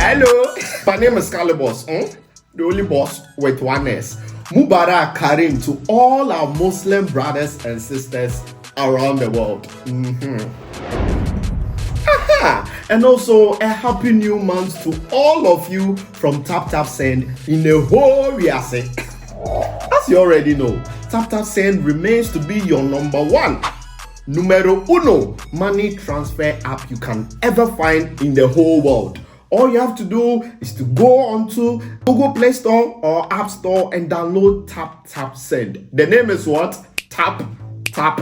Hello, my name is Calibos, the only boss with one S. Mubarak Karim to all our Muslim brothers and sisters around the world. And also a happy new month to all of you from Tap Tap Send in the whole Riase. As you already know, Tap Tap Send remains to be your number one, numero uno money transfer app you can ever find in the whole world. All you have to do is to go onto Google Play Store or App Store and download Tap Tap Send. The name is what? Tap Tap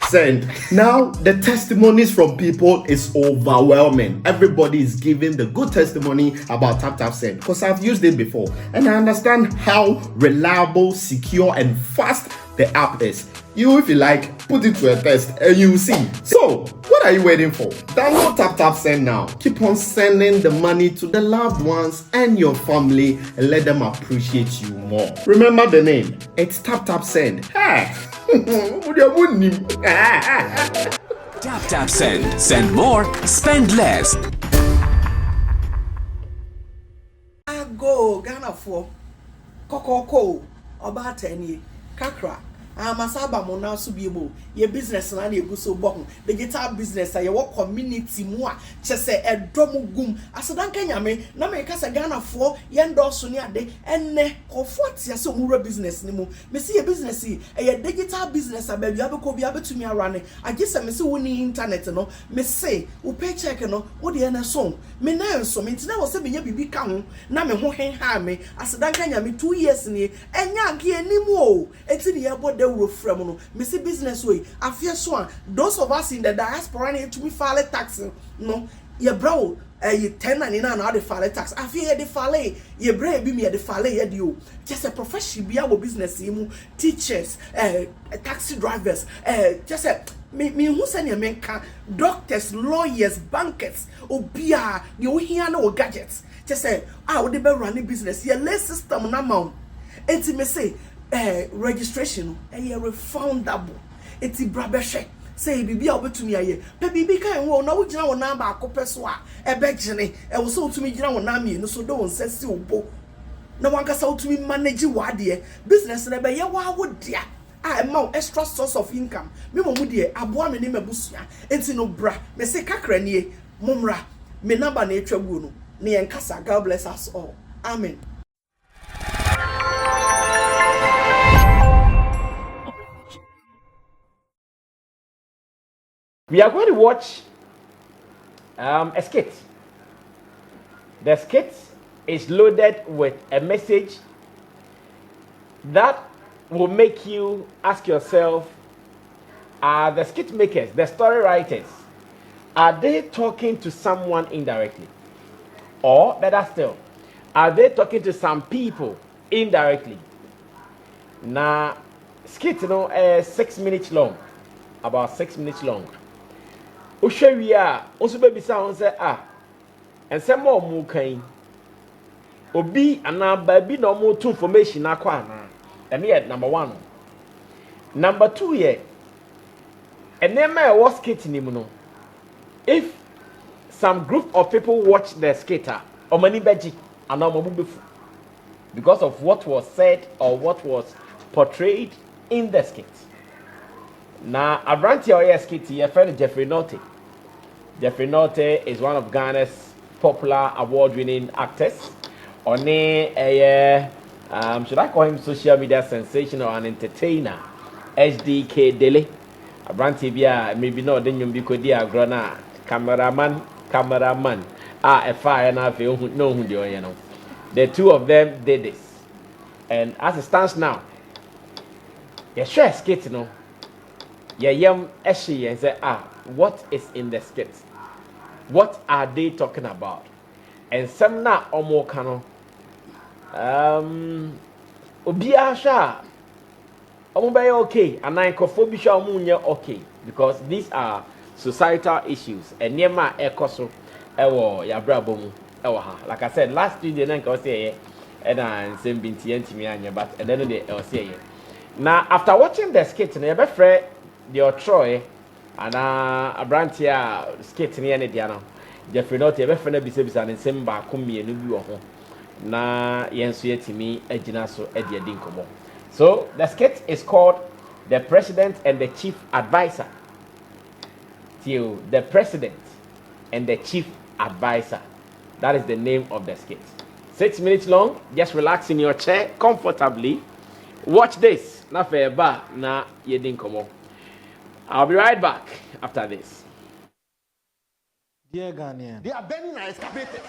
Send. Now, the testimonies from people is overwhelming. Everybody is giving the good testimony about Tap Tap Send because I've used it before and I understand how reliable, secure, and fast the app is. You, if you like, put it to a test and you will see. So, what are you waiting for? Download Tap Tap Send now. Keep on sending the money to the loved ones and your family and let them appreciate you more. Remember the name. It's Tap Tap Send. Hey. Tap Tap Send. Send more, spend less. I go Ghana for Coco about 10 years. Kakra. Masaba mo na so bi mo ye business na na egu so bo digital business ye wo community mu a chese edom gum asedan kanyame na me kasa Ghana fo ye ndorso ni ade enne kofo tia se omura business ni mu me se ye business ye digital business ababi abeko bi abetumi arane agese me se woni internet no me se wo paycheck no wo de na so me na enso me ntina wo se me nya bibi ka ho na me ho hen ha me asedan kanyame 2 years ni enya age animu o eti ni ye bo from no missy business way. I fear so those of us in the diaspora need to be file tax no ye bro you 1099 now the file tax. I fear the file ye brave be me the file ye do just a profession be our business teachers taxi drivers just a me who send your men doctors, lawyers, bankers, obia you hear no gadgets just say I would be running business ye less system na mount enti me say registration refundable. It's brabeshe. Say bibi obetumi aye. Pe bibi kan wo na wo gina wo na ba akopeso a ebegene. E wo so otumi gina wo na me no so do won sesi obo. Na wanka sa otumi manage wade business na be ye wa wo dia. A extra source of income. Me mo mu de aboa me ne mabusua. Enti no bra. Me say kakra nie momra. Me number na etwa guo no. Ne yenkasa. God bless us all. Amen. We are going to watch a skit. The skit is loaded with a message that will make you ask yourself, are the skit makers, the story writers, are they talking to someone indirectly? Or, better still, are they talking to some people indirectly? Now, skit, 6 minutes long, about 6 minutes long. Ushewia, also baby sound say and some more mu kan. Obi ana baby no more to information akwa na. And yet number 1. Number 2 ye. And then my was skit ni mu no. If some group of people watch the skater, or many beji and befu because of what was said or what was portrayed in the skit. Now, I brought your skit here, friend Jeffery Nortey. Jeffrey Nortey is one of Ghana's popular award-winning actors. Should I call him social media sensation or an entertainer? SDK Dele. I brought here, maybe not, then you'll be grana cameraman. A fire and I feel no who you know. The two of them did this. And as it stands now, you sure skit, you know. Yam Eshi and say, what is in the skit? What are they talking about? And some na omo kano. Obiya sha. Omo be okay. And I kofobi sha omo nye okay. Because these are societal issues. And nyema ekoso ewo ya brabo mu ewo ha. Like I said, last Tuesday na nka say and same binti entimi anya, but and then they say now after watching the skit, na be frɛ the Troy and a brand here skit near Diana. Jeffery Nortey ebe fena bisa ne nsem ba ko mienu bi wo ho na yenso yetimi agina so e de nkomo. So the skit is called The President and the Chief Advisor. Till the President and the Chief Advisor. That is the name of the skit. 6 minutes long. Just relax in your chair comfortably. Watch this. Na feba na yedin komo. I'll be right back after this. Dear Ghanaian, They are burning our excavators.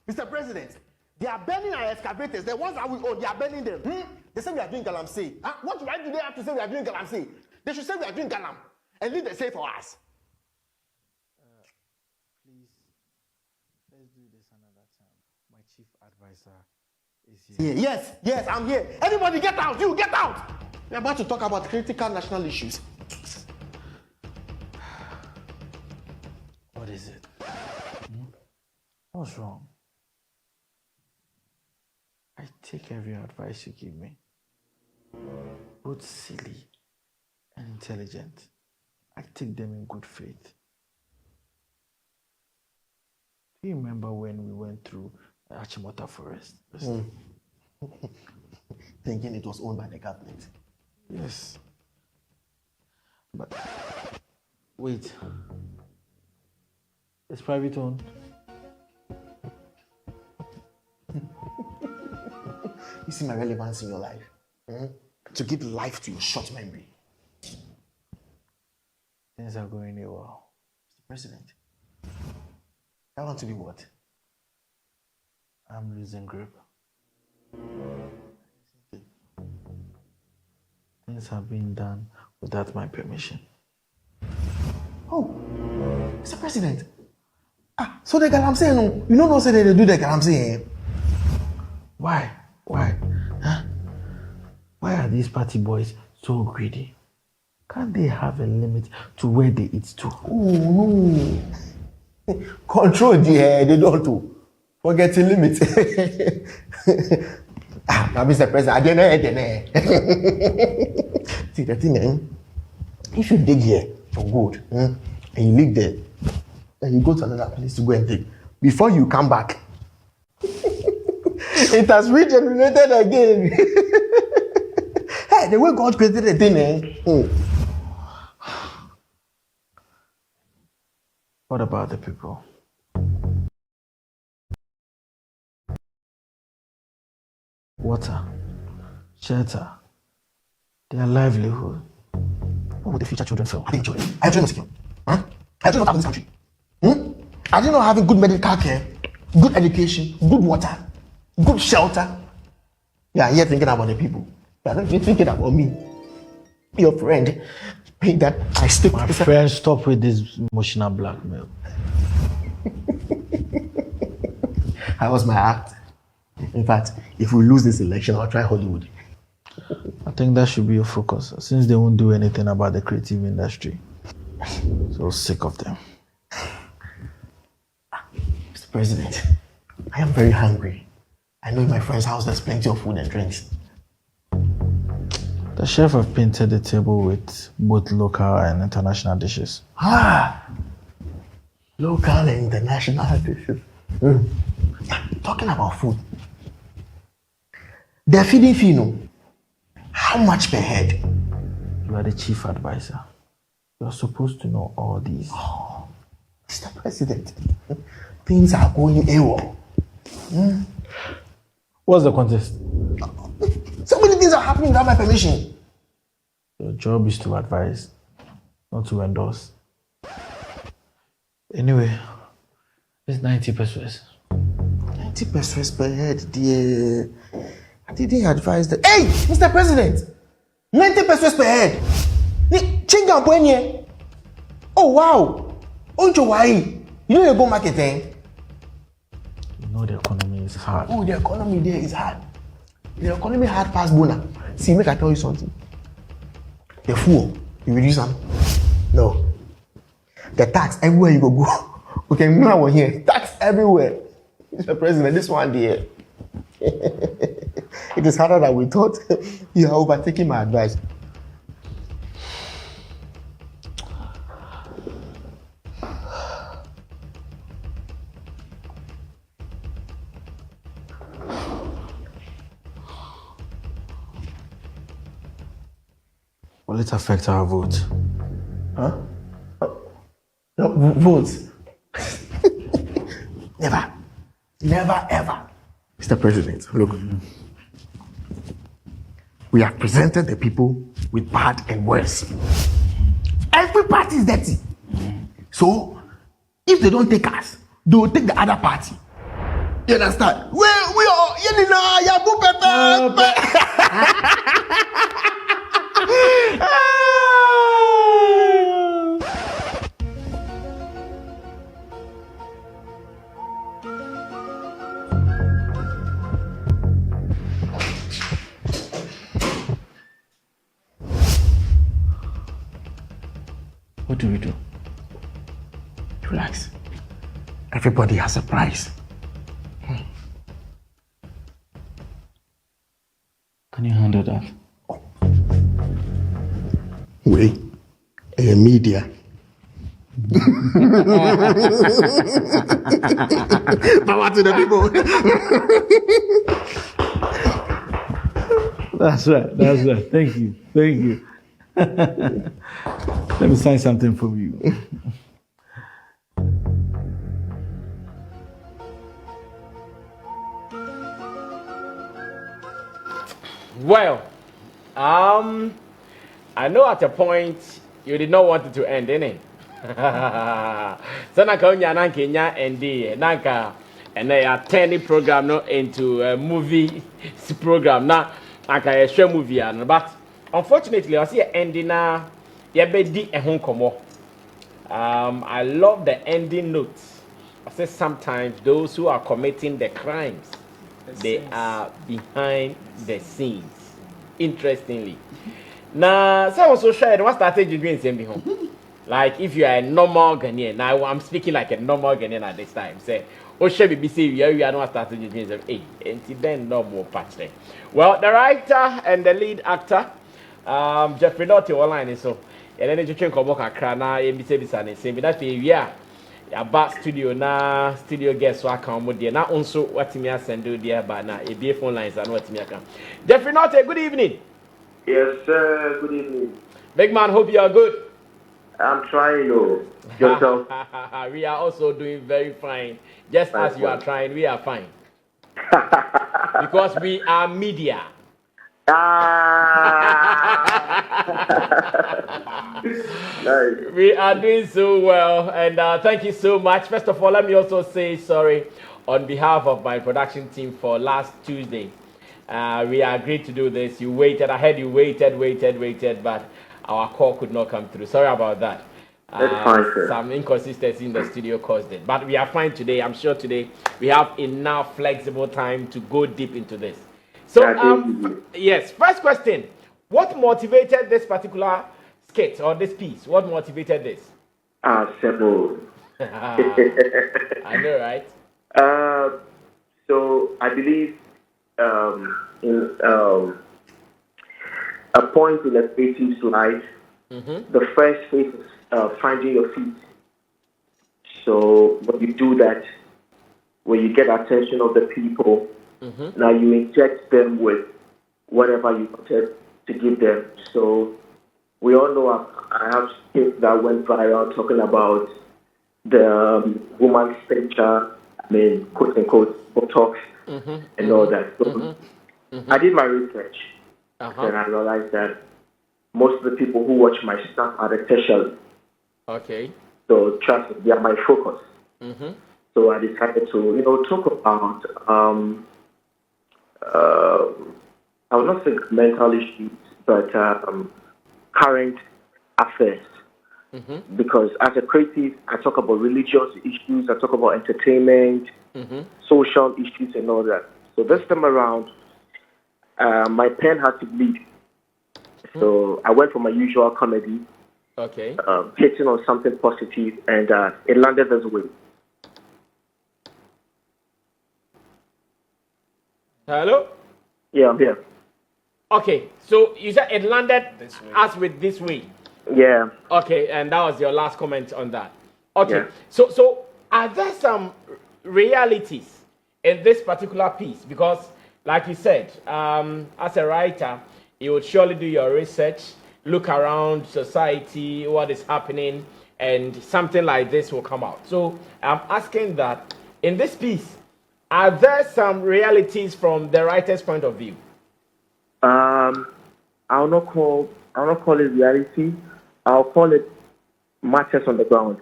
Mr. President, they are burning our excavators. The ones that we own, they are burning them. They say we are doing Galamsey. What right do they have to say we are doing Galamsey? They should say we are doing Galam and leave the say for us. please, let's do this another time. My chief advisor is here. Yes, I'm here. Everybody get out. You get out. We're about to talk about critical national issues. What is it? What's wrong? I take every advice you give me, both silly and intelligent. I take them in good faith. Do you remember when we went through Achimota Forest? Thinking it was owned by the government. Yes. But wait. It's private owned. You see my relevance in your life? To give life to your short memory. Things are going well. Mr. President, I want to be what? I'm losing grip. Things have been done without my permission. Oh, Mr. President. So the Galamsey, no, you don't say they do the Galamsey. Why? Huh? Why are these party boys so greedy? Can't they have a limit to where they eat to? Oh, no. Control they don't do. Forget the limit. Now, Mr. President, I didn't know. See, the thing, if you dig here for gold, and you live there, and you go to another place to go and dig, before you come back, it has regenerated again. Hey, the way God created the thing, What about the people? Water, shelter, their livelihood. What would the future children feel? Having children? Are children secure? Huh? Are children not having this country? Are they not having good medical care, good education, good water, good shelter? Yeah, you're thinking about the people. You're not even thinking about me, your friend. That I stick My friend, stop with this emotional blackmail. How was my act? In fact, if we lose this election, I'll try Hollywood. I think that should be your focus, since they won't do anything about the creative industry. So sick of them. Mr. President, I am very hungry. I know in my friend's house there's plenty of food and drinks. The chef have painted the table with both local and international dishes. Local and international dishes. Talking about food. They're feeding Fino. How much per head? You are the chief advisor. You are supposed to know all these. Mr. President, things are going AWOL. What's the contest? So many things are happening without my permission. Your job is to advise, not to endorse. Anyway, it's 90 pesos. 90 pesos per head, dear. I didn't advise that. Hey, Mr. President! 90 pesos per head! Change your point. Oh, wow! Onjo why? You know you go market, You know the economy is hard. Oh, the economy there is hard. The economy hard past Bona. See, make I tell you something. The fool, you reduce them. No. The tax everywhere you go. Okay, now we're here. Tax everywhere. Mr. President, this one there. It is harder than we thought. You are overtaking my advice. Will it affect our vote? Huh? No, votes. Never. Never ever. Mr. President, look. We have presented the people with bad and worse. Every party is dirty. So, if they don't take us, they will take the other party. You understand? We are Yabu Pepe. What do we do? Relax. Everybody has a price. Can you handle that? We, media. Power to the people. That's right. That's right. Thank you. Thank you. Let me sign something for you. Well, I know at a point you did not want it to end, innit? So naka onya na Kenya ND naka and they are turning program no into a movie program na naka a show movie but unfortunately I see ending na yebedi ehun komo. I love the ending notes. I say sometimes those who are committing the crimes they are behind the scenes. Interestingly. Now, so also shared what strategy doing same home. Like if you are a normal Ghanaian, now I'm speaking like a normal Ghanaian at this time. Say, oh, should be say we are not strategy doing same. Hey, and then no more patch there. Well, the writer and the lead actor, Jeffery Nortey online so. And then you change about Krana, MBC Bisane, same. That's the about studio na studio guest so account there na also what me send do there but na a phone lines and what me can Jeffery Nortey, good evening. Yes sir, good evening. Big man, hope you are good. I'm trying though. Yourself? We are also doing very fine. Just as you are trying, we are fine. Because we are media. Nice. We are doing so well, and thank you so much. First of all, let me also say sorry on behalf of my production team for last Tuesday. We agreed to do this. You waited. I heard you waited, but our call could not come through. Sorry about that. That's fine, sir. Some inconsistency in the studio caused it, but we are fine today. I'm sure today we have enough flexible time to go deep into this. So, yes, first question. What motivated this particular skit or this piece? What motivated this? Simple. I know, right? So I believe in a point in a creative's life, the first phase is finding your feet. So when you do that, when you get attention of the people, now you inject them with whatever you wanted to give them. So we all know I have skits that went viral talking about the woman's stature, quote unquote, Botox and all that. So I did my research and I realized that most of the people who watch my stuff are the tertiary. Okay. So trust me, they are my focus. So I decided to, talk about I will not say mental issues, but current affairs. Because as a creative, I talk about religious issues, I talk about entertainment, social issues, and all that. So this time around, my pen had to bleed. So I went for my usual comedy, hitting on something positive, and it landed this way. Hello? Yeah, I'm here. Okay, so you said it landed us with this way. Yeah. Okay, and that was your last comment on that. Okay, Yeah. So are there some realities in this particular piece? Because, like you said, as a writer, you would surely do your research. look around society, what is happening, and something like this will come out. So I'm asking that in this piece, are there some realities from the writer's point of view? I'll not call it reality. I'll call it matters on the ground.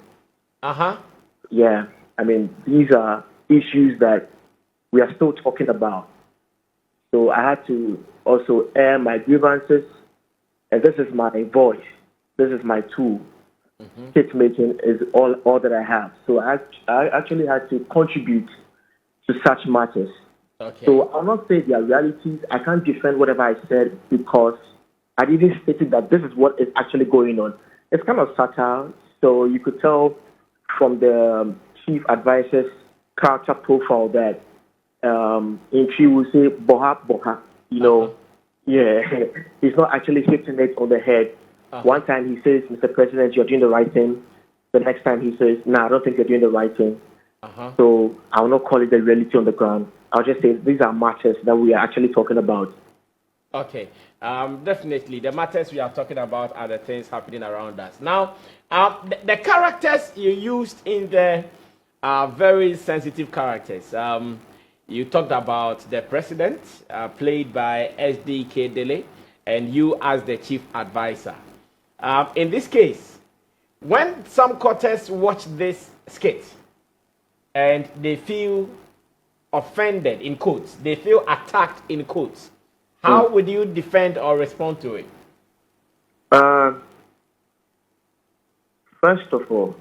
Yeah, I mean, these are issues that we are still talking about. So I had to also air my grievances, and this is my voice. This is my tool. Skit making is all that I have. So I actually had to contribute to such matters. Okay. So I'll not say they are realities. I can't defend whatever I said because I didn't state it that this is what is actually going on. It's kind of subtle, so you could tell from the chief advisor's character profile that he will say boha boha, you know. Yeah, he's not actually hitting it on the head. One time he says, Mr. President, you're doing the right thing. The next time he says, I don't think you're doing the right thing. So I will not call it the reality on the ground. I'll just say these are matters that we are actually talking about. Okay, definitely. The matters we are talking about are the things happening around us. Now, the characters you used in there are very sensitive characters. You talked about the president, played by S.D.K. Dele, and you as the chief advisor. In this case, when some quarters watch this skit and they feel offended, in quotes, they feel attacked, in quotes, how would you defend or respond to it? First of all,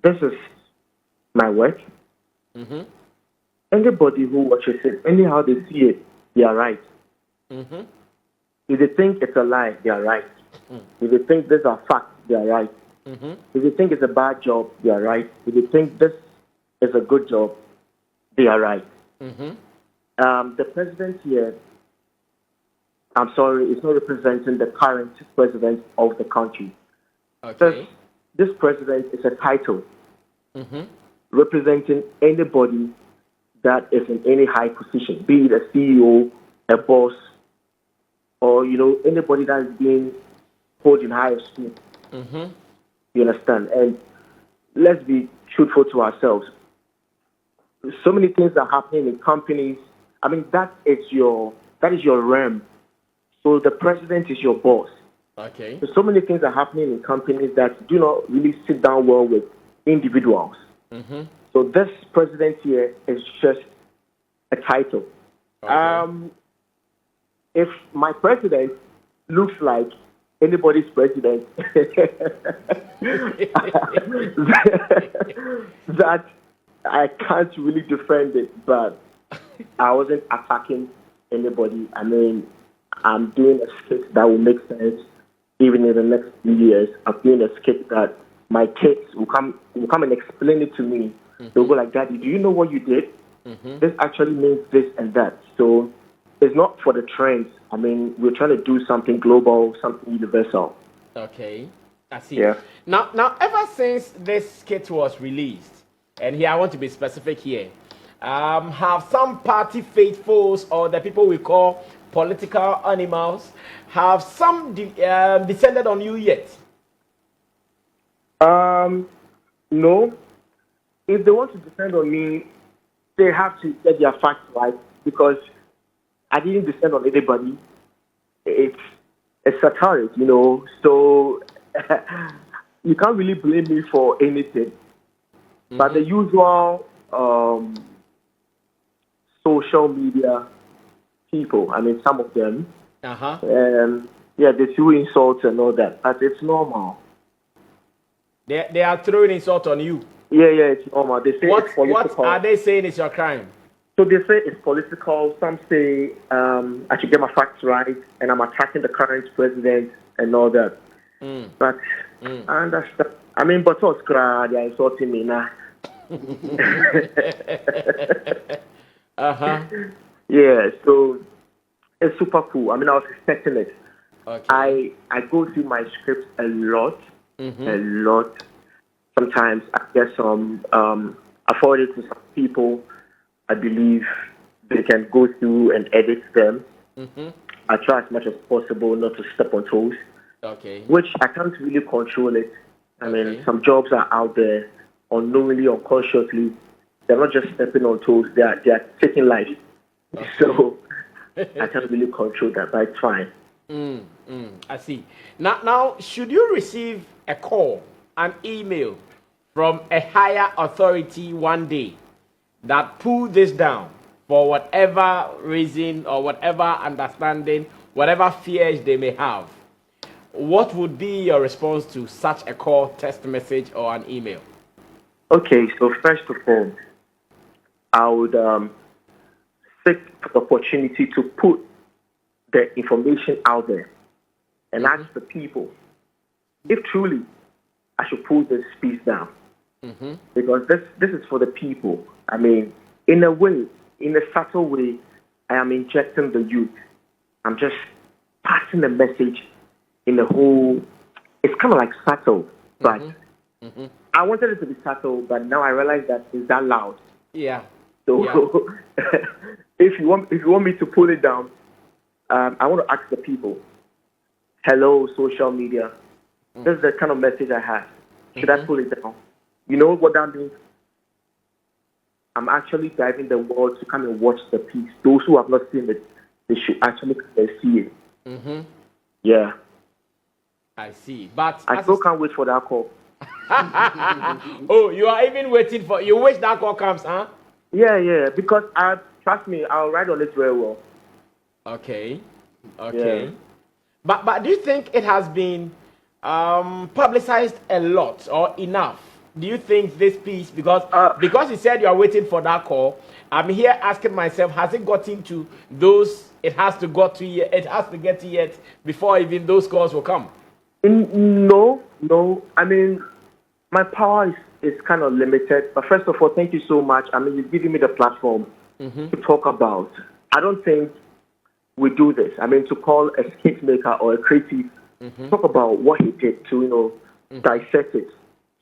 this is my work. Anybody who watches it, anyhow they see it, they are right. If they think it's a lie, they are right. If they think these are facts, they are right. If they think it's a bad job, they are right. If they think this is a good job, they are right. The president here, I'm sorry, is not representing the current president of the country. Okay. This president is a title representing anybody that is in any high position, be it a CEO, a boss, or, anybody that is being held in high esteem. You understand? And let's be truthful to ourselves. So many things are happening in companies. I mean, that is your realm. So the president is your boss. Okay. So many things are happening in companies that do not really sit down well with individuals. So this president here is just a title. Okay. If my president looks like anybody's president, that I can't really defend it, but I wasn't attacking anybody. I mean, I'm doing a skit that will make sense even in the next few years. I'm doing a skit that my kids will come and explain it to me. They'll go like, Daddy, do you know what you did? This actually means this and that. So it's not for the trends. I mean, we're trying to do something global, something universal. Okay, I see. Yeah. Now, ever since this skit was released, and here I want to be specific here, have some party faithfuls or the people we call political animals, have some descended on you yet? No. If they want to descend on me, they have to get their facts right, because I didn't descend on anybody. It's satiric, so you can't really blame me for anything. But the usual social media people, I mean, some of them, they threw insults and all that, but it's normal. They are throwing insults on you. Yeah, it's normal. They say it's political. What are they saying is your crime? So they say it's political. Some say I should get my facts right, and I'm attacking the current president and all that. But I understand. I mean, but what's crazy? They're insulting me now. Yeah, so it's super cool. I mean, I was expecting it. Okay. I go through my scripts a lot. Sometimes I get some, I forward it to some people. I believe they can go through and edit them. I try as much as possible not to step on toes. Okay. Which I can't really control it. I mean, Okay. some jobs are out there, unknowingly, unconsciously. They're not just stepping on toes; they are taking life. Okay. So I can't really control that, but it's fine. I see. Now, should you receive a call, an email from a higher authority one day that pull this down for whatever reason or whatever understanding, whatever fears they may have, what would be your response to such a call, text message, or an email? Okay, so first of all, I would seek the opportunity to put the information out there and ask the people if truly I should pull this piece down. Because this is for the people. I mean, in a way, in a subtle way, I am injecting the youth. I'm just passing a message in a whole. It's kind of like subtle, but I wanted it to be subtle, but now I realize that it's that loud. Yeah. So Yeah. if you want me to pull it down, I want to ask the people. Hello, social media. This is the kind of message I have. Should I pull it down? You know what that means? I'm actually driving the world to come and watch the piece. Those who have not seen it, they should actually come and see it. Yeah. I see. But I still can't wait for that call. oh, you are even waiting for. You wish that call comes, huh? Yeah. Because trust me, I'll ride on it very well. Okay. Yeah. But do you think it has been publicized a lot or enough? Do you think this piece, because you said you are waiting for that call, I'm here asking myself, has it gotten to those it has to get to yet before even those calls will come? No. I mean, my power is kind of limited. But first of all, thank you so much. I mean, you're giving me the platform to talk about. I don't think we do this. I mean, to call a skit maker or a creative, talk about what he did to, dissect it.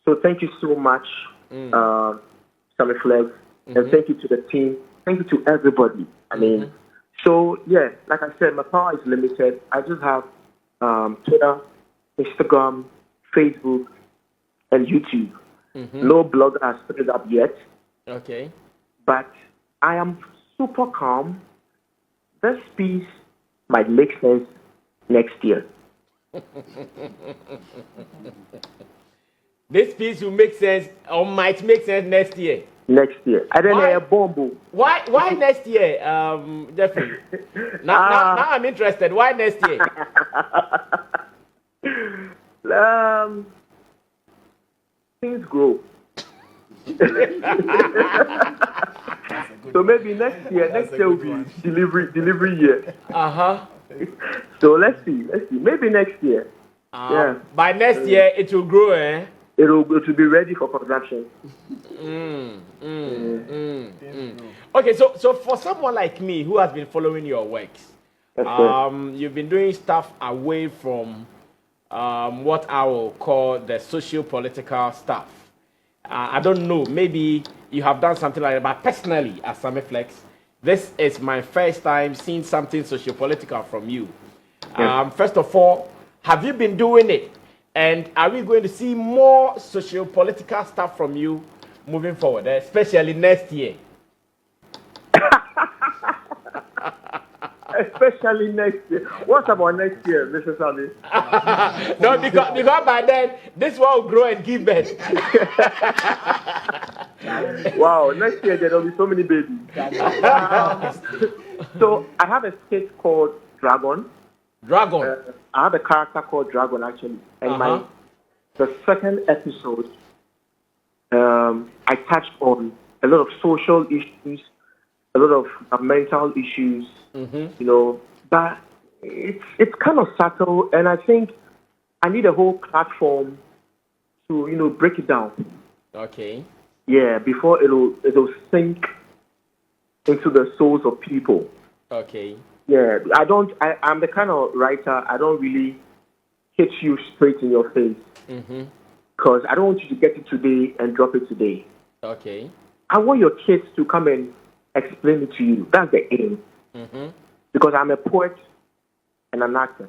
So thank you so much, Sammy Flex, and thank you to the team. Thank you to everybody. I mean, so yeah, like I said, my power is limited. I just have Twitter, Instagram, Facebook, and YouTube. No blog has put it up yet. Okay. But I am super calm. This piece might make sense next year. This piece will make sense or might make sense next year. Next year. I don't know a bomb. Why next year, Jeffrey? Now I'm interested. Why next year? Things grow. So maybe next year will be delivery year. So let's see. Maybe next year. Yeah. By next year it will grow, eh? It will be ready for consumption. Okay, so for someone like me who has been following your works, you've been doing stuff away from what I will call the socio-political stuff. I don't know, maybe you have done something like that, but personally, as Sammy Flex, this is my first time seeing something socio-political from you. First of all, have you been doing it? And are we going to see more socio-political stuff from you moving forward, especially next year? Especially next year. What about next year, Mr. Sammy? No, because by then, this one will grow and give birth. Wow, next year there will be so many babies. So I have a skit called Dragon. I have a character called Dragon, actually. And the second episode, I touched on a lot of social issues, a lot of mental issues, but it's kind of subtle, and I think I need a whole platform to, break it down. Okay. Yeah, before it'll sink into the souls of people. Okay. Yeah, I'm the kind of writer, I don't really hit you straight in your face. Because I don't want you to get it today and drop it today. Okay. I want your kids to come and explain it to you. That's the aim. Because I'm a poet and an actor.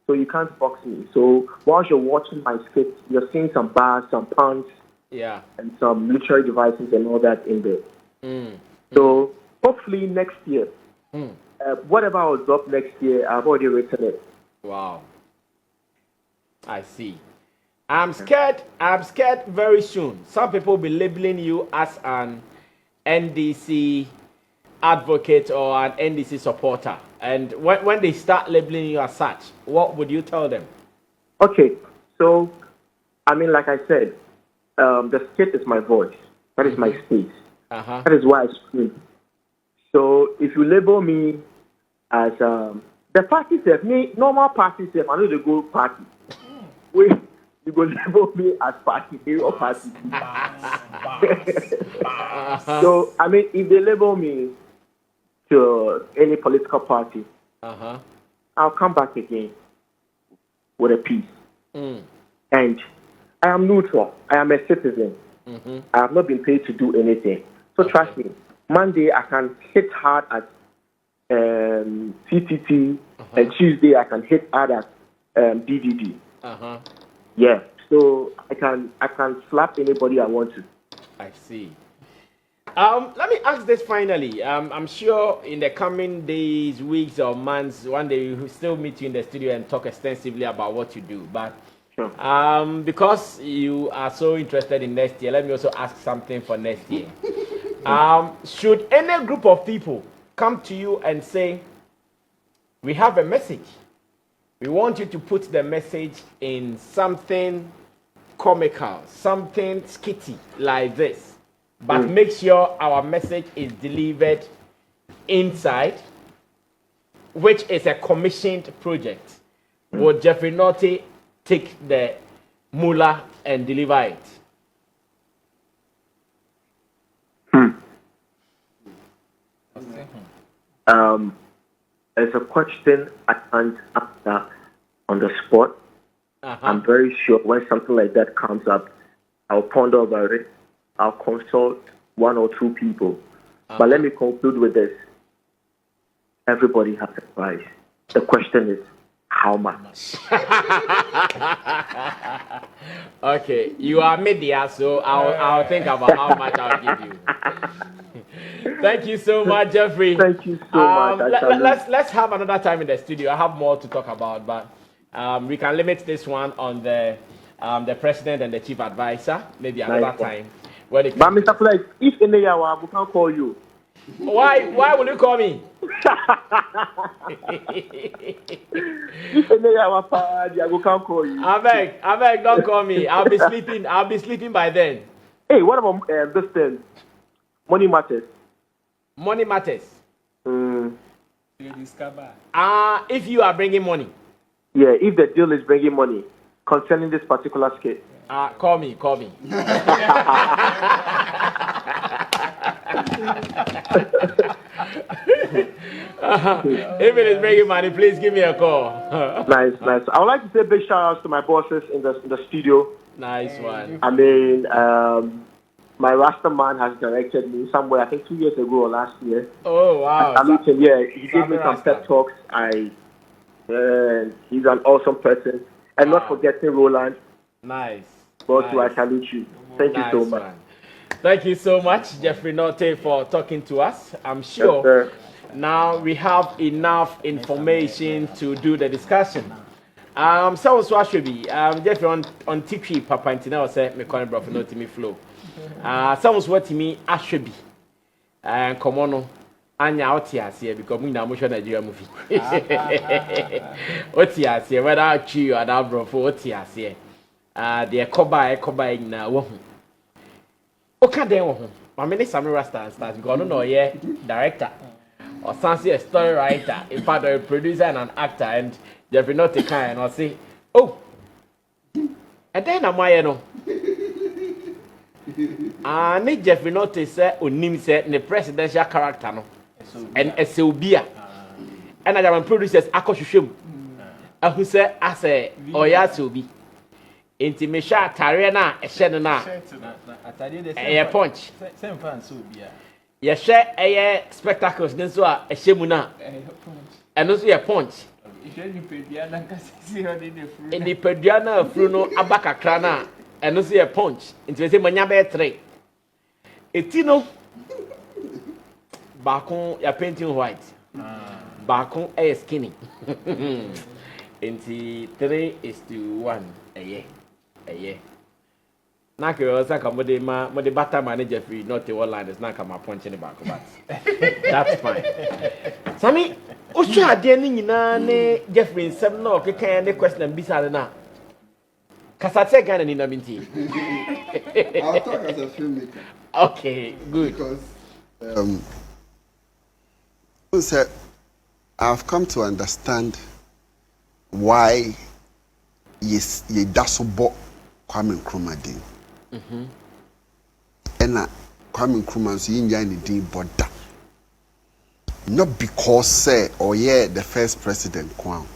So you can't box me. So whilst you're watching my skit, you're seeing some bars, some puns, and some literary devices and all that in there. So hopefully next year, whatever I will drop next year, I've already written it. Wow. I see. I'm scared very soon. Some people will be labeling you as an NDC advocate or an NDC supporter. And when they start labeling you as such, what would you tell them? Okay, so, I mean, like I said, the skit is my voice. That is my space. That is why I scream. So if you label me as the party self, me normal party self, I know the go party. You go label me as party A or party B. So I mean, if they label me to any political party, I'll come back again with a piece. And I am neutral. I am a citizen. I have not been paid to do anything. So trust me, Monday I can hit hard at CTT, and Tuesday I can hit hard at DDD. Yeah, so I can slap anybody I want to. I see. Let me ask this finally. I'm sure in the coming days, weeks, or months, one day we'll still meet you in the studio and talk extensively about what you do. But because you are so interested in next year, let me also ask something for next year. Should any group of people come to you and say, we have a message, we want you to put the message in something comical, something skitty like this, but make sure our message is delivered inside, which is a commissioned project, would Jeffrey Nortey take the moolah and deliver it? It's a question I can't answer on the spot. I'm very sure when something like that comes up, I'll ponder about it. I'll consult one or two people. But let me conclude with this. Everybody has a price. The question is, how much? Okay, you are media, so I'll think about how much I'll give you. Thank you so much, Jeffrey. Thank you so much. Let's have another time in the studio. I have more to talk about, but we can limit this one on the president and the chief advisor. Maybe another time. But Mr. Flex, if any hour we can call you. Why will you call me? If any hour I can call you. I beg, don't call me. I'll be sleeping by then. Hey, what about this thing? Money matters. Money matters. If you are bringing money. Yeah, if the deal is bringing money concerning this particular skit. Call me. If it is bringing money, please give me a call. Nice. I would like to say big shout outs to my bosses in the studio. Nice one. I mean, my Rasta man has directed me somewhere, I think 2 years ago or last year. Oh, wow. He gave me some pep talks. He's an awesome person. And not forgetting Roland. Nice. Both I salute you. Thank you so much. Man. Thank you so much, Jeffrey Nortey, for talking to us. I'm sure now we have enough information to do the discussion. So should be Jeffrey on TikTok, Papa Intina said, me calling brother not me flow. Someone's what me Ashby and come on. Anya out here because we now motion Nigeria movie. What here, whether I chew or that bro for what here. The Koba na wo. Okay, then wo. My name is Sammy Rasta stars because no yeah director or fancy a story writer, in fact a producer and an actor, and Jeffrey not take kind and say, oh, and then am I no. Ne Jeffrey not say onim say the presidential character no. And Ethiopia. And I am producers Akoshushem. Who say as a Oyasobi. Intimation Tarena, a Shenana, a punch. Same fan, so be Yes, share a spectacles, then so a Shemuna, and also a punch. In the pediana fruno abakakrana and no see a punch into say manya be 3. Etino Bakon ya painting white. Bakon is skinny. Into 3:1 a year. Naka also come with the batter manager Jeffery, not the one line is not come a punch in the back, but that's fine. Sammy, also had any Jeffery in 7 no can question beside now. Kasate Ghana in Nabinti. I'll talk as a filmmaker. Okay, good. Because I've come to understand why ye dasobo Kwame Nkrumah din. And Kwame Nkrumah so yin yan din boda. Not because say or yeah the first president Kwame,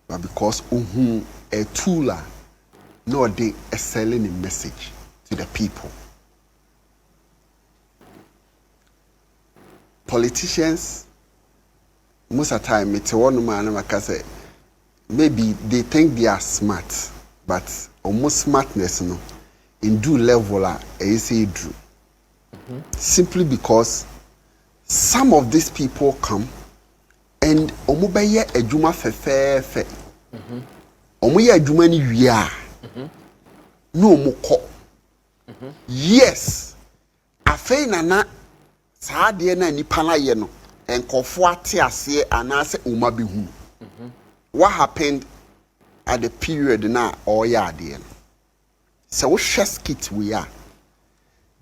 but because a tooler no they are selling a message to the people. Politicians most of the time it's one man say maybe they think they are smart, but almost smartness no in do level say do. Simply because some of these people come and omubeye ejuma fefefe. Omuye ejuma ni wia. No moko. Yes. Afei nana saa de na nipa na ye no enkofo ate ase anase umabehu. What happened at the period na oya de no. So we skit we are.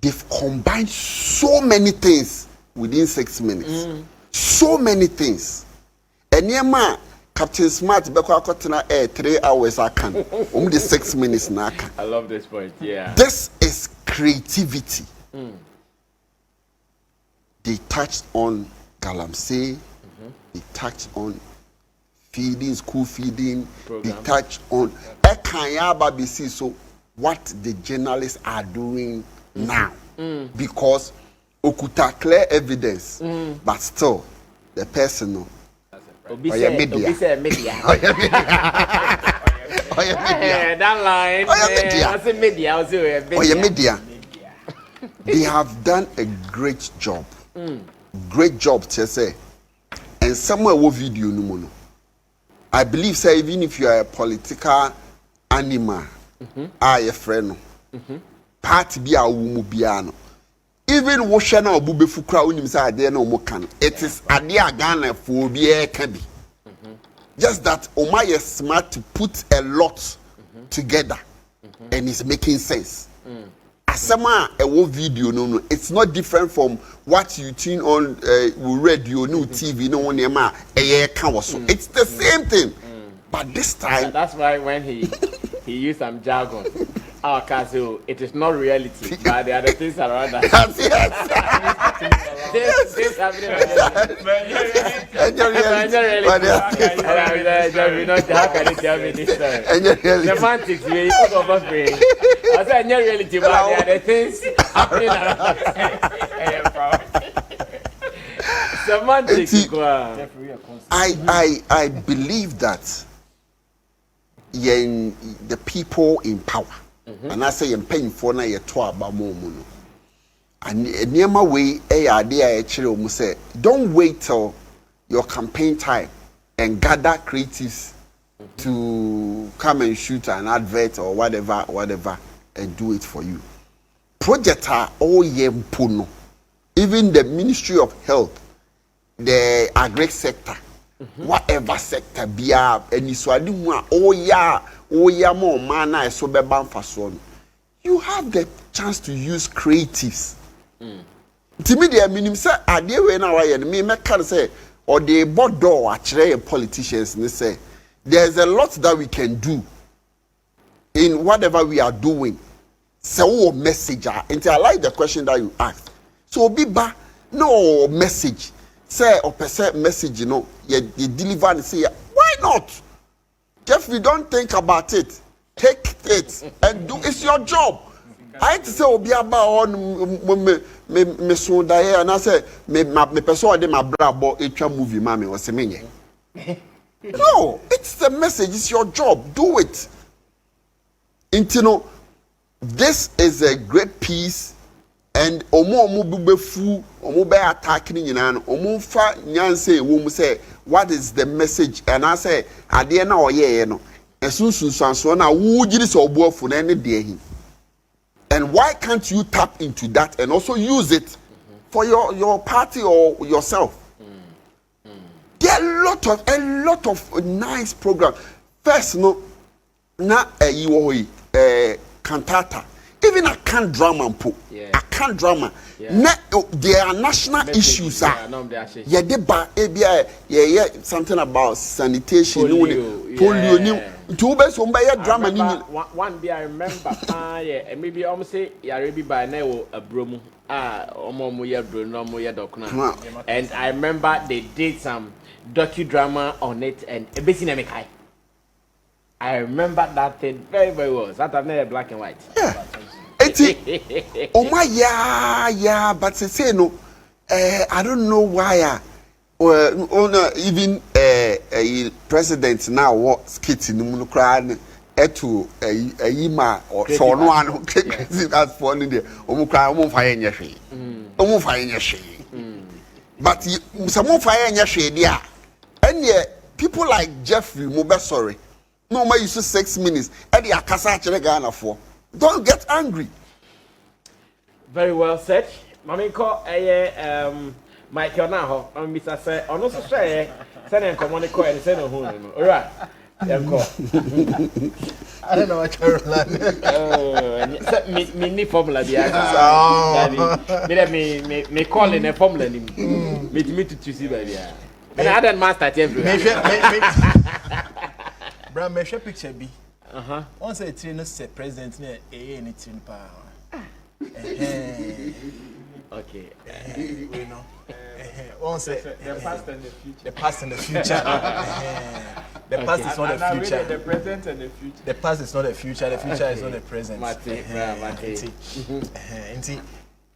They've combined so many things within 6 minutes. So many things. And yema Captain Smart beko akotena 3 hours akan. Only the 6 minutes na akan. I love this point. Yeah. This is creativity. They touched on Galamsey. They touched on feeding, school feeding. Program. They touched on so what the journalists are doing now. Because okuta clear evidence, but still the person media. That line. Media. They have done a great job. Great job, say. And somewhere wo video no. I believe say even if you are a political animal, a friend, party be a wumu even wo na obubefu kra onim say ade na omo kan. It is ade a Ghana for be can be. Just that Oma is smart to put a lot together and it's making sense. Asama a video no, it's not different from what you tune on radio, no TV, no one it's the same thing. But this time that's why when he used some jargon. Our castle, it is not reality, but there are the things around us. This happening. How can you tell me this story? Semantics, we go back. I said, no reality, but there are the things happening around us. Semantics. I believe that the people in power. And I say I'm paying for na ye to aba mo no. And niema way idea actually say don't wait till your campaign time and gather creatives to come and shoot an advert or whatever and do it for you. Project are all yempuno. Even the Ministry of Health, the agri sector, whatever sector be up and more mana so you have the chance to use creatives. To me, the minimum say, I dear when I me can say, or the board door actually politicians and say, there's a lot that we can do in whatever we are doing. So message until I like the question that you asked. So be back no message. Say or percent message, you deliver and say, why not? Jeffery, don't think about it. Take it and do. It's your job. I had to say, "Obi aba on me so die," and I say, "Me person dey my brabo etwa movie, mami." Was me No, it's the message. It's your job. Do it. This is a great piece, and omo bubefu, omo be attacking yinan, omo fa nyanse wo say what is the message, and I say ade na oye no. Esunsun na wo giri so obuofu na ne de hi. And why can't you tap into that and also use it for your party or yourself? There are a lot of nice programs. First, na cantata, even a can drama po, a can drama. There are national issues. Something about sanitation, polio. Two best drama. One day I remember, maybe almost say Yarabi by now a broom. And I remember they did some docudrama on it and a bit in I remember that thing very, very well. That I've never black and white. Yeah. Oh my but say no. I don't know why. Even president now what skit in the crowd to a yima or so no that's funny there. But some fire in your shade, yeah. And yeah, people like Jeffery, sorry. No more use 6 minutes. Eddie Akasa Chelegana for. Don't get angry. Very well said. Mami ko Mike Yonaho, Mr. Say, on also say, send him come on the call and send him. All right. I don't know what you're like. Me formula me call in a formula. Me to see baby. And I don't master everywhere. Bro, me show picture B. Once I train us president near anything power. Okay. We know. Once the past and the future. The past and the future. The past is not the future. The present and the future. The past is not the future. The future is not the present.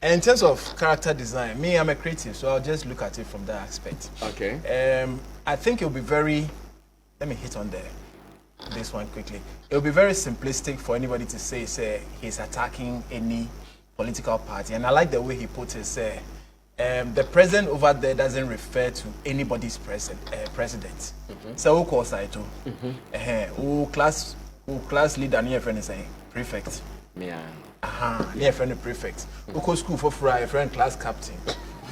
And in terms of character design, me, I'm a creative, so I'll just look at it from that aspect. Okay. I think it'll be very. Let me hit on this one quickly. It'll be very simplistic for anybody to say he's attacking any political party, and I like the way he put it. The president over there doesn't refer to anybody's president. So who calls that too? Who class leader near friend is saying prefect. Yeah. Near friend prefect. Who go school for free friend class captain.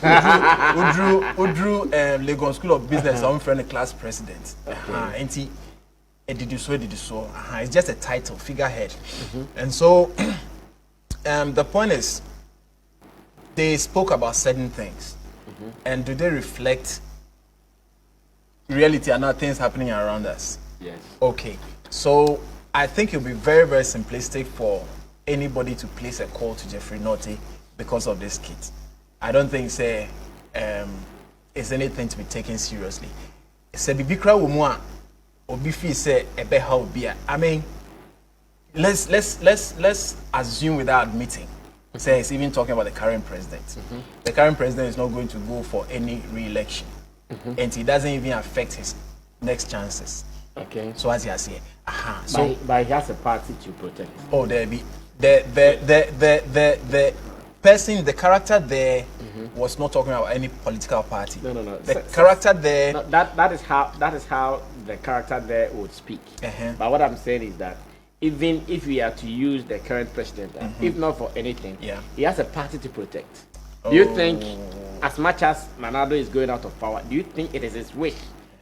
Who drew Legon School of Business on friend class president. And he did you so. It's just a title, figurehead. And so the point is, they spoke about certain things, and do they reflect reality and not things happening around us? Yes. Okay. So I think it'll be very, very simplistic for anybody to place a call to Jeffrey Nortey because of this skit. I don't think it's anything to be taken seriously. I mean, let's assume without admitting. Say it's even talking about the current president. The current president is not going to go for any re-election, and it doesn't even affect his next chances. Okay. So as you say, but he has a party to protect. Oh, there be the person, the character there was not talking about any political party. No. The character there. No, that is how the character there would speak. But what I'm saying is that even if we are to use the current president, if not for anything, he has a party to protect. Do you think, as much as Manado is going out of power, do you think it is his wish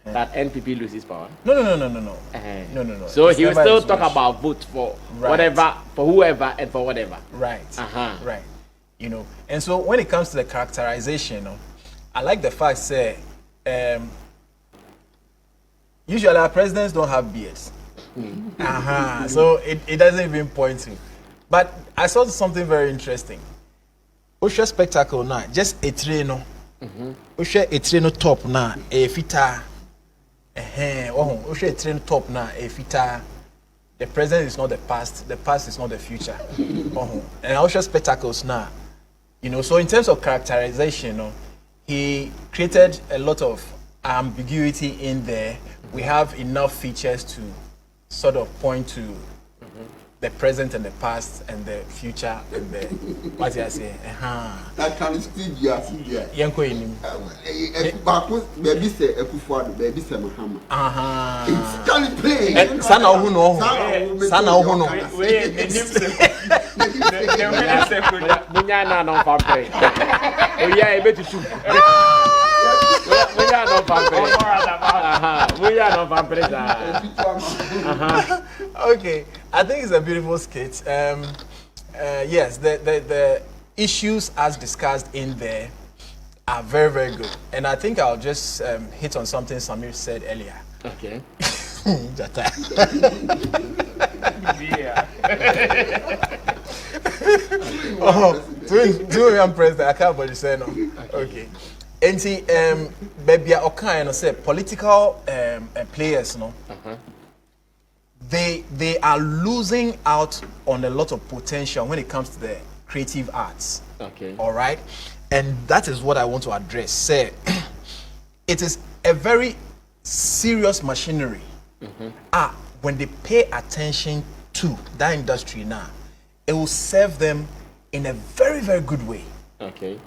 that NPP loses power? No. No. So It's he will never still his talk wish. about vote for whatever, for whoever, and for whatever. Right. Right. You know, and so when it comes to the characterization, I like the fact usually our presidents don't have beards. So it doesn't even point to. But I saw something very interesting. Osha spectacle now, just a trainer. Osha a trainer top now, a fita. Osha a trainer top now, a fita. The present is not the past is not the future. And Osha spectacles now. You know, so in terms of characterization, he created a lot of ambiguity in there, we have enough features to sort of point to the present and the past and the future and the what I say. That can speed you as you are. Yanko inim. Baby say Ekufuado, baby say Mahama. It's can play. Sana ohuno. Sana ohuno. Munya na no fampe. Oya ebe tutu. Munya no fampe. Munya no fampe. Okay, I think it's a beautiful skit. Yes, the issues as discussed in there are very, very good. And I think I'll just hit on something Sammy said earlier. Okay. Do young president, I can't believe say no. Okay. And see, baby, okay, say political players, no. They are losing out on a lot of potential when it comes to the creative arts. Okay. All right, and that is what I want to address. Say, it is a very serious machinery. When they pay attention to that industry now, it will serve them in a very, very good way. Okay.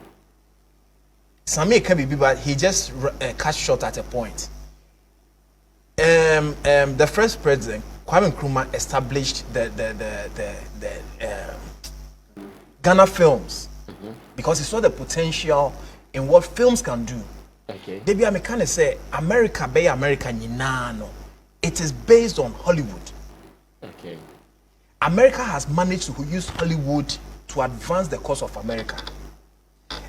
Sammy can be, but he just cut short at a point. The first president, Kwame Nkrumah, established the Ghana films because he saw the potential in what films can do. Okay. Debi American say America be America no. It is based on Hollywood. Okay. America has managed to use Hollywood to advance the cause of America.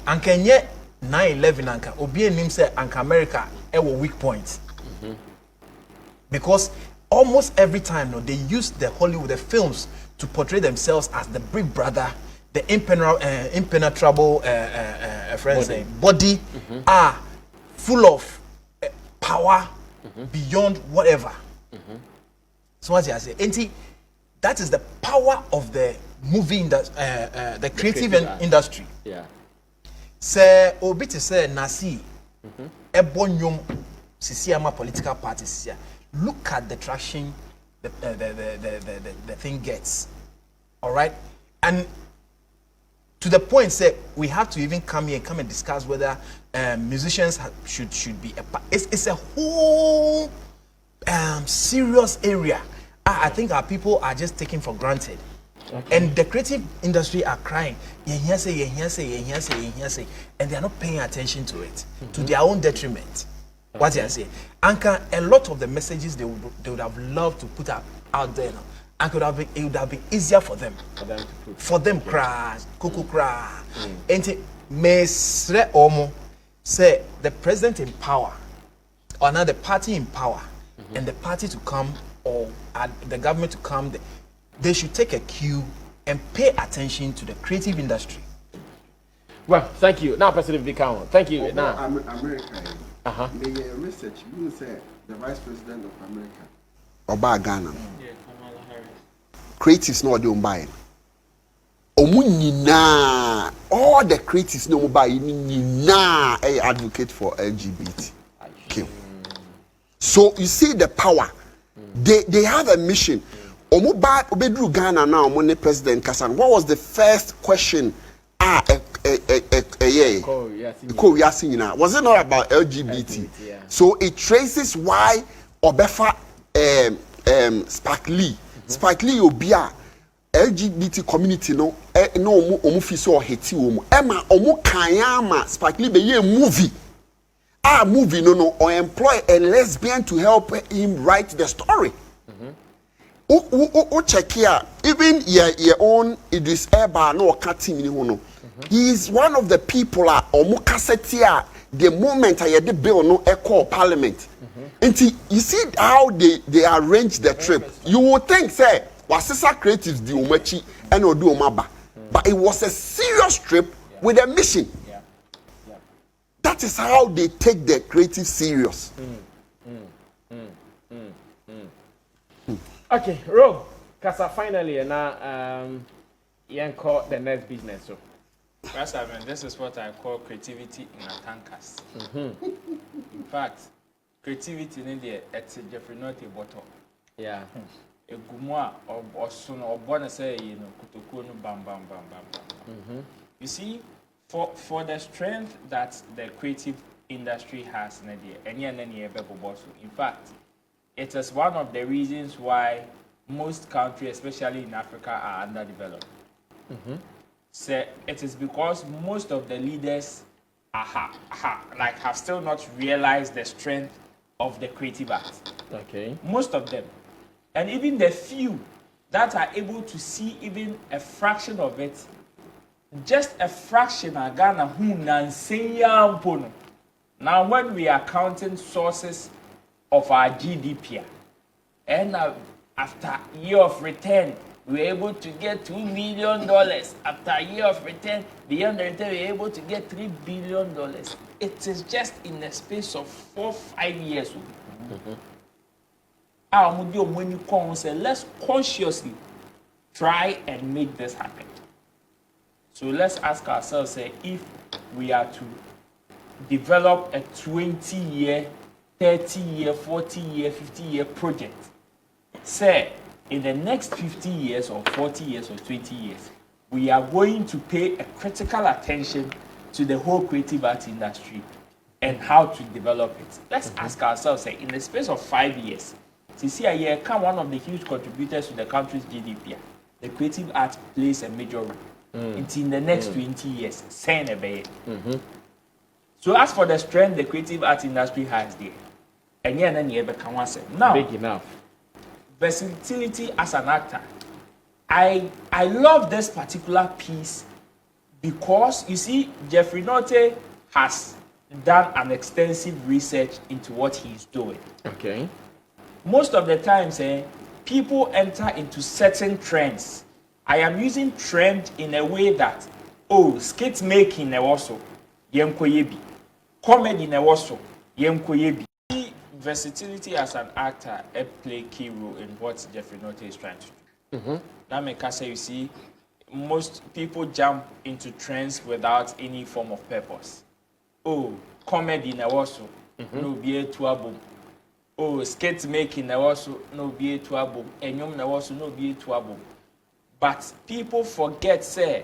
And Kenya 9/11 anka obi enim say anka America e wo weak points. Because almost every time they use the Hollywood, the films, to portray themselves as the big brother, the impenetrable body are full of power beyond whatever. So what I say, that is the power of the movie industry, the creative industry. Yeah. Say obi to say nasi ebonyum sisiama political parties. Look at the traction the thing gets. All right, and to the point, say we have to even come here and discuss whether musicians should be a part. It's a whole serious area. I think our people are just taken for granted. Okay. And the creative industry are crying, and they are not paying attention to it, to their own detriment. Okay. What I say, and a lot of the messages they would have loved to put out there now, and it would have been easier for them to put. Crash, cuckoo crash, and mesre omo say the president in power, or now the party in power, and the party to come or the government to come. They should take a cue and pay attention to the creative industry. Well, thank you. Now, President Vikao, thank you. Now, America. The research, you say the Vice President of America. Oba Ghana. Yeah, Kamala Harris. Creatives no dey buy. Omu nyina, all the creatives no buy nyina advocate for LGBT. Okay. So you see the power. They have a mission. Omuba obedru Ghana now money President Kasan. What was the first question? Was it not about LGBT? Yeah. So it traces why Obefa Spike Lee. Spike Lee obia LGBT community no omu fi so heti omu. Emma omu kanyama Spike Lee be ye movie. Movie no or employ a lesbian to help him write the story. Check here, even your own Idris Elba no cutting no. He is one of the people the moment I had the bill no echo parliament. And you see how they arrange the trip. You would think say wasisa creatives di umachi and odu omaba. But it was a serious trip with a mission. That is how they take the creative serious. Okay, Ro, Kasa finally, and now you call the next business. So, This is what I call creativity in a tankers. In fact, creativity in there at Jeffrey Nortey bottom. Yeah. A gumwa or son or bonus say, kutokunu bam bam bam bam bam. You see, for the strength that the creative industry has in in fact, it is one of the reasons why most countries, especially in Africa, are underdeveloped. So it is because most of the leaders have still not realized the strength of the creative arts. Okay. Most of them. And even the few that are able to see even a fraction of it, just a fraction are Ghana who nansenya mpono. Now when we are counting sources of our GDP, and after a year of return, we were able to get $2 million. After a year of return, beyond the return, we were able to get $3 billion. It is just in the space of 4-5 years. When you come, say, let's consciously try and make this happen. So let's ask ourselves, say, if we are to develop a 20-year, 30-year, 40-year, 50-year project, say, in the next 50 years or 40 years or 20 years, we are going to pay a critical attention to the whole creative arts industry and how to develop it. Let's ask ourselves, say, in the space of 5 years, see a year, can one of the huge contributors to the country's GDP, the creative arts plays a major role. It's in the next 20 years, saying a bay. So as for the strength the creative arts industry has there, and now big enough. Versatility as an actor. I love this particular piece because you see, Jeffrey Nortey has done an extensive research into what he's doing. Okay. Most of the times, people enter into certain trends. I am using trend in a way that, skit making also, yemkoyebi, comedy also, yemkoyebi. Versatility as an actor play a key role in what Jeffrey Nortey is trying to do. That makes us say, you see, most people jump into trends without any form of purpose. Comedy also, no be to album. Skit making also, no be to album. Enyom also, no be to album. But people forget, say,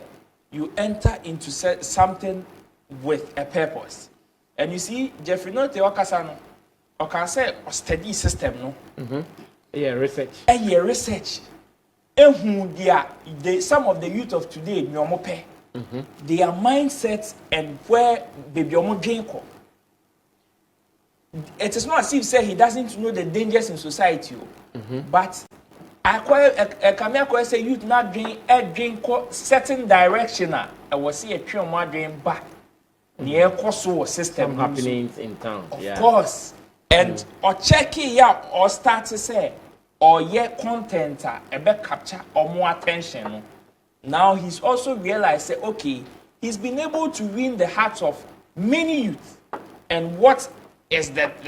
you enter into something with a purpose. And you see, Jeffrey Nortey wakasano. I can say a steady system, no? Research. Research. Some of the youth of today, their mindsets and where baby omo. It is not as if say he doesn't know the dangers in society, but I say youth not drink certain direction. I was see a tree more drain back near course system happenings in town. Of course. And or check it out or start to say or content capture or more attention. Now he's also realized say, okay, he's been able to win the hearts of many youth. And what is that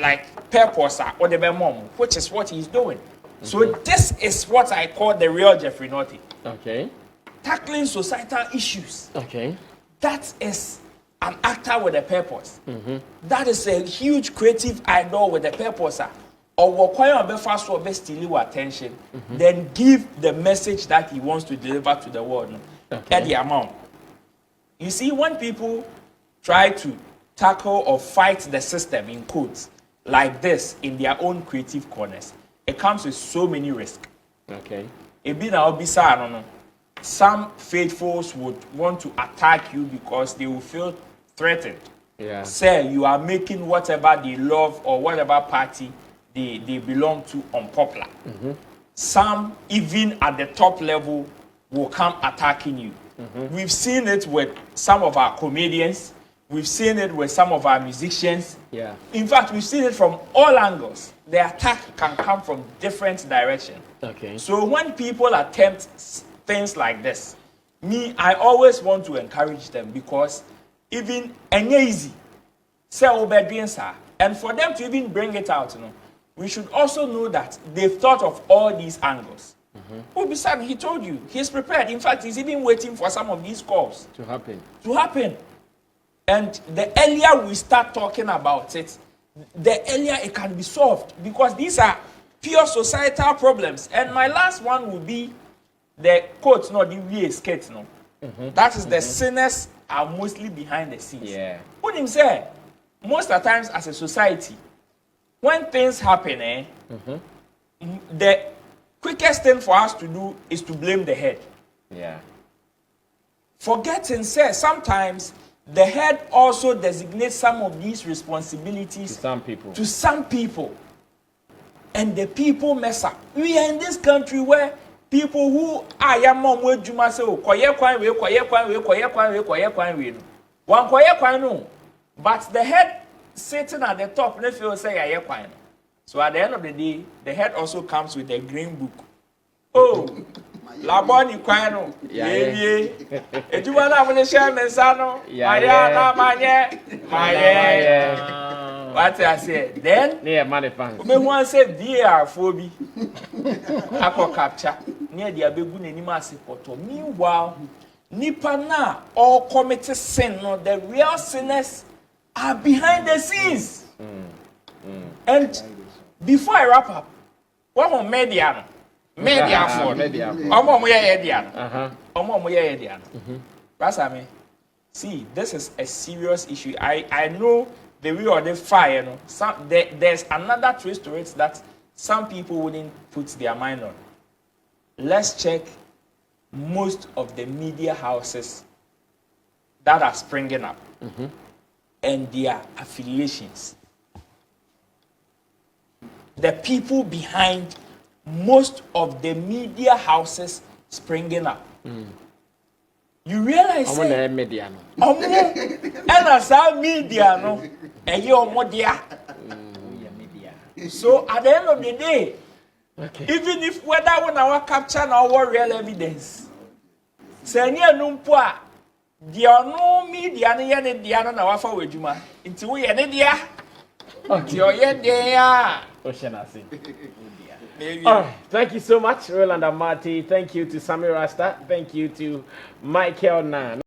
purpose or the mom, which is what he's doing. So this is what I call the real Jeffrey Nortey. Okay. Tackling societal issues. Okay. That is an actor with a purpose. That is a huge creative idol with a purpose. Or be fast or best steal attention, then give the message that he wants to deliver to the world at the amount. You see, when people try to tackle or fight the system in quotes like this in their own creative corners, it comes with so many risks. Okay. Some faithfuls would want to attack you because they will feel threatened. Yeah. Say you are making whatever they love or whatever party they belong to unpopular. Some, even at the top level, will come attacking you. We've seen it with some of our comedians. We've seen it with some of our musicians. Yeah. In fact, we've seen it from all angles. The attack can come from different directions. Okay. So when people attempt things like this, I always want to encourage them because even easy, say obedience, and for them to even bring it out, we should also know that they've thought of all these angles. Besides, he told you he's prepared. In fact, he's even waiting for some of these calls to happen. And the earlier we start talking about it, the earlier it can be solved, because these are pure societal problems. And my last one will be the quote, no, the way skit, no. That is the sinners are mostly behind the scenes. Yeah. What him say? Most of the times as a society, when things happen, the quickest thing for us to do is to blame the head. Yeah. Forgetting, say, sometimes the head also designates some of these responsibilities To some people. And the people mess up. We are in this country where people who are young mom will do say, oh, quiet. One quiet no. But the head sitting at the top, they feel say, yeah, quiet. So at the end of the day, the head also comes with a green book. Oh, Laboni Quano, yeah. If you want to have a share, Mensano, what I said, then, near money fans. me want say VR phobia. Aqua capture near the Abegun Nima Sepoto. Meanwhile, Nipana all committed sin, no, the real sinners are behind the scenes. And before I wrap up, what on media? Media for media. See, this is a serious issue. I know the way or the fire, no. There's another twist to it that some people wouldn't put their mind on. Let's check most of the media houses that are springing up and their affiliations. The people behind most of the media houses springing up. You realize say, media no. and as our media no, and your media. So at the end of the day, even if whether when our capture our real evidence, say near numpua, there no media na yene dia na wafa wejuma. Inti we yene dia. Inti o ye dia. Thank you so much, Roland and Marty. Thank you to Sammy Rasta. Thank you to Michael Nan.